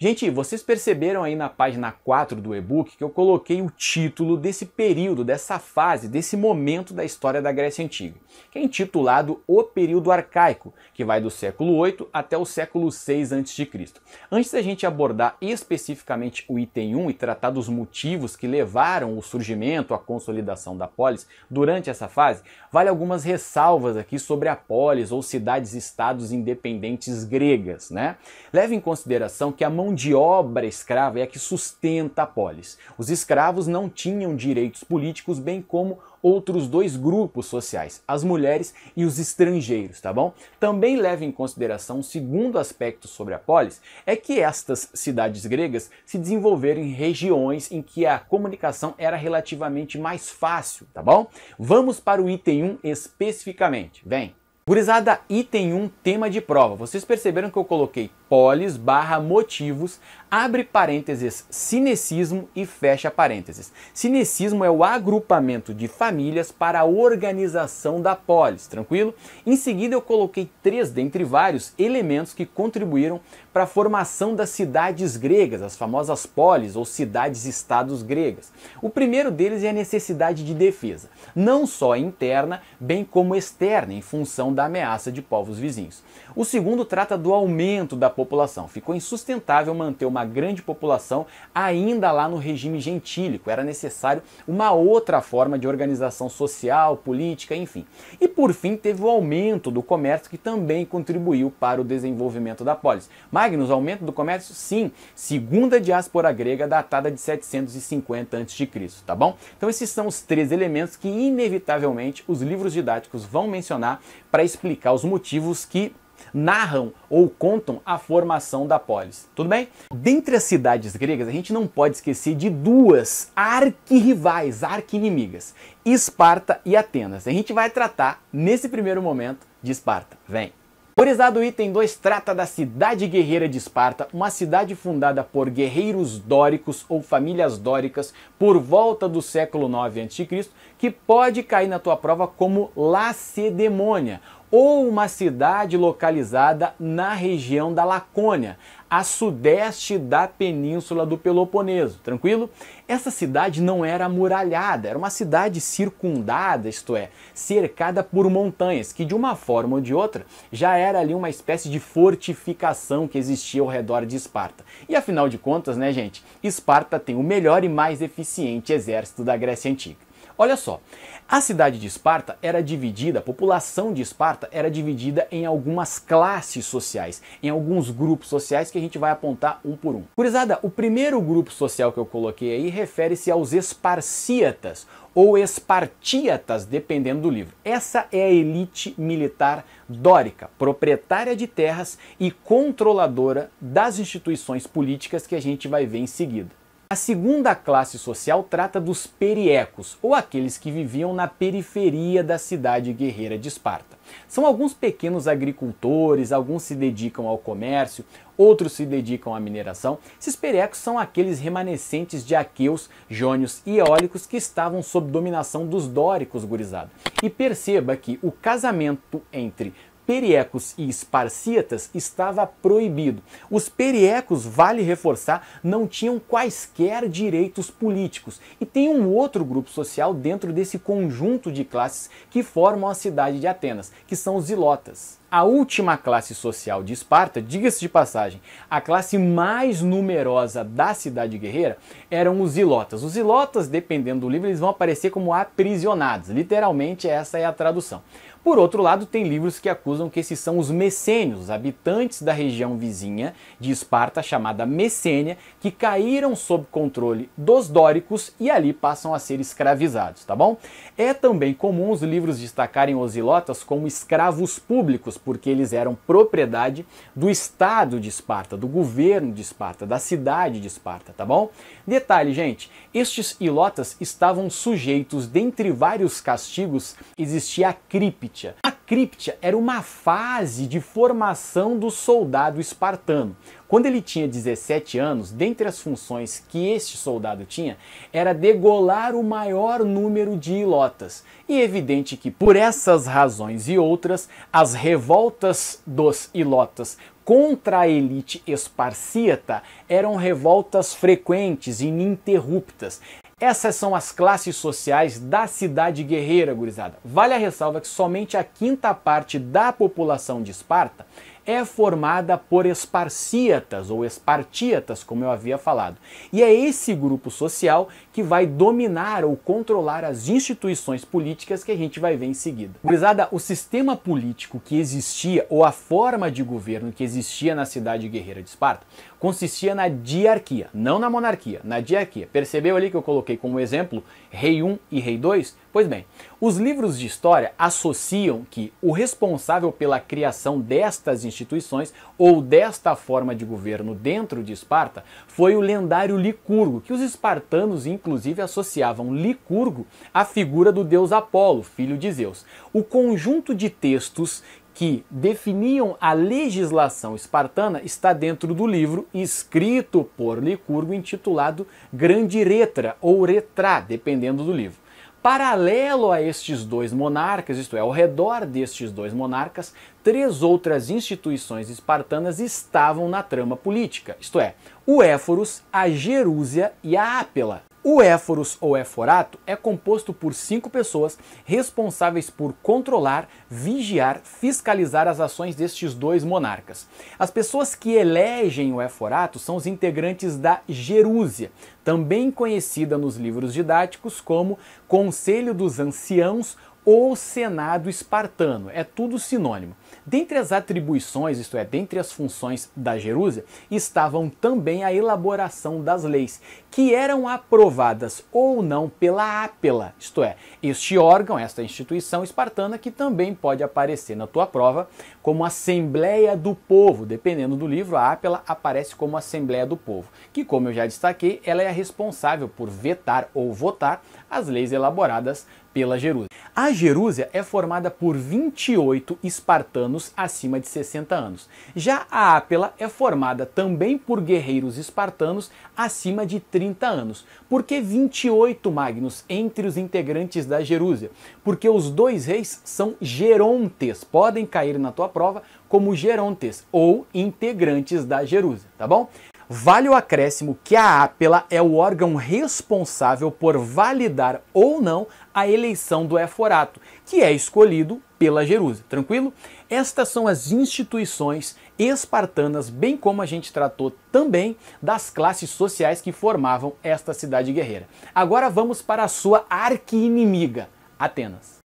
Gente, vocês perceberam aí na página 4 do e-book que eu coloquei o título desse período, dessa fase, desse momento da história da Grécia Antiga, que é intitulado O Período Arcaico, que vai do século 8 até o século 6 a.C. Antes da gente abordar especificamente o item 1 e tratar dos motivos que levaram o surgimento, a consolidação da polis durante essa fase, vale algumas ressalvas aqui sobre a polis ou cidades-estados independentes gregas, né? Leve em consideração que a mão de obra escrava é a que sustenta a polis. Os escravos não tinham direitos políticos, bem como outros dois grupos sociais, as mulheres e os estrangeiros, tá bom? Também leve em consideração um segundo aspecto sobre a polis, é que estas cidades gregas se desenvolveram em regiões em que a comunicação era relativamente mais fácil, tá bom? Vamos para o item 1 especificamente, vem! Gurizada, item 1, tema de prova. Vocês perceberam que eu coloquei polis / motivos, abre parênteses, cinecismo e fecha parênteses. Cinecismo é o agrupamento de famílias para a organização da polis, tranquilo? Em seguida eu coloquei 3 dentre vários elementos que contribuíram para a formação das cidades gregas, as famosas polis ou cidades-estados gregas. O primeiro deles é a necessidade de defesa, não só interna, bem como externa, em função da ameaça de povos vizinhos. O segundo trata do aumento da população. Ficou insustentável manter uma grande população ainda lá no regime gentílico. Era necessário uma outra forma de organização social, política, enfim. E por fim teve o aumento do comércio, que também contribuiu para o desenvolvimento da polis. Magnus, aumento do comércio? Sim. Segunda diáspora grega datada de 750 a.C., tá bom? Então esses são os 3 elementos que inevitavelmente os livros didáticos vão mencionar para explicar os motivos que narram ou contam a formação da polis. Tudo bem? Dentre as cidades gregas, a gente não pode esquecer de 2 arquirrivais, arqui-inimigas, Esparta e Atenas. A gente vai tratar, nesse primeiro momento, de Esparta. Vem! Gurizada, o item 2 trata da cidade guerreira de Esparta, uma cidade fundada por guerreiros dóricos ou famílias dóricas por volta do século 9 a.C., que pode cair na tua prova como Lacedemônia, ou uma cidade localizada na região da Lacônia, a sudeste da península do Peloponeso, tranquilo? Essa cidade não era amuralhada, era uma cidade circundada, isto é, cercada por montanhas, que de uma forma ou de outra já era ali uma espécie de fortificação que existia ao redor de Esparta. E afinal de contas, né, gente, Esparta tem o melhor e mais eficiente exército da Grécia Antiga. Olha só, a cidade de Esparta era dividida, a população de Esparta era dividida em algumas classes sociais, em alguns grupos sociais que a gente vai apontar um por um. Gurizada, o primeiro grupo social que eu coloquei aí refere-se aos esparcíatas ou espartíatas, dependendo do livro. Essa é a elite militar dórica, proprietária de terras e controladora das instituições políticas que a gente vai ver em seguida. A segunda classe social trata dos periecos, ou aqueles que viviam na periferia da cidade guerreira de Esparta. São alguns pequenos agricultores, alguns se dedicam ao comércio, outros se dedicam à mineração. Esses periecos são aqueles remanescentes de aqueus, jônios e eólicos que estavam sob dominação dos dóricos, gurizada. E perceba que o casamento entre periecos e esparcíatas estava proibido. Os periecos, vale reforçar, não tinham quaisquer direitos políticos. E tem um outro grupo social dentro desse conjunto de classes que formam a cidade de Atenas, que são os zilotas. A última classe social de Esparta, diga-se de passagem, a classe mais numerosa da cidade guerreira eram os zilotas. Os zilotas, dependendo do livro, eles vão aparecer como aprisionados. Literalmente, essa é a tradução. Por outro lado, tem livros que acusam que esses são os messênios, os habitantes da região vizinha de Esparta, chamada Messênia, que caíram sob controle dos dóricos e ali passam a ser escravizados, tá bom? É também comum os livros destacarem os zilotas como escravos públicos, porque eles eram propriedade do Estado de Esparta, do governo de Esparta, da cidade de Esparta, tá bom? Detalhe, gente, estes ilotas estavam sujeitos, dentre vários castigos, existia a críptia. A críptia era uma fase de formação do soldado espartano. Quando ele tinha 17 anos, dentre as funções que este soldado tinha, era degolar o maior número de ilotas. E é evidente que, por essas razões e outras, as revoltas dos ilotas contra a elite esparcíata eram revoltas frequentes e ininterruptas. Essas são as classes sociais da cidade guerreira, gurizada. Vale a ressalva que somente a quinta parte da população de Esparta é formada por esparcíatas ou espartíatas, como eu havia falado. E é esse grupo social que vai dominar ou controlar as instituições políticas que a gente vai ver em seguida. Gurizada, o sistema político que existia, ou a forma de governo que existia na cidade guerreira de Esparta, consistia na diarquia, não na monarquia, na diarquia. Percebeu ali que eu coloquei como exemplo Rei 1 e Rei 2? Pois bem, os livros de história associam que o responsável pela criação destas instituições ou desta forma de governo dentro de Esparta foi o lendário Licurgo, que os espartanos inclusive associavam Licurgo à figura do deus Apolo, filho de Zeus. O conjunto de textos que definiam a legislação espartana está dentro do livro escrito por Licurgo intitulado Grande Retra ou Retrá, dependendo do livro. Paralelo a estes dois monarcas, isto é, ao redor destes dois monarcas, três outras instituições espartanas estavam na trama política, isto é, o Éforos, a Gerúsia e a Ápela. O Éforos ou Éforato é composto por 5 pessoas responsáveis por controlar, vigiar, fiscalizar as ações destes dois monarcas. As pessoas que elegem o Éforato são os integrantes da Gerúsia, também conhecida nos livros didáticos como Conselho dos Anciãos ou Senado Espartano, é tudo sinônimo. Dentre as atribuições, isto é, dentre as funções da Gerúsia, estavam também a elaboração das leis, que eram aprovadas ou não pela Ápela, isto é, este órgão, esta instituição espartana, que também pode aparecer na tua prova como Assembleia do Povo. Dependendo do livro, a Ápela aparece como Assembleia do Povo, que, como eu já destaquei, ela é a responsável por vetar ou votar as leis elaboradas pela Gerúsia. A Gerúsia é formada por 28 espartanos acima de 60 anos. Já a Ápela é formada também por guerreiros espartanos acima de 30 anos. Por que 28, Magnus, entre os integrantes da Gerúsia? Porque os dois reis são gerontes, podem cair na tua prova como gerontes ou integrantes da Gerúsia, tá bom? Vale o acréscimo que a Ápela é o órgão responsável por validar ou não a eleição do Éforato, que é escolhido pela Gerúsia, tranquilo? Estas são as instituições espartanas, bem como a gente tratou também das classes sociais que formavam esta cidade guerreira. Agora vamos para a sua arqui-inimiga, Atenas.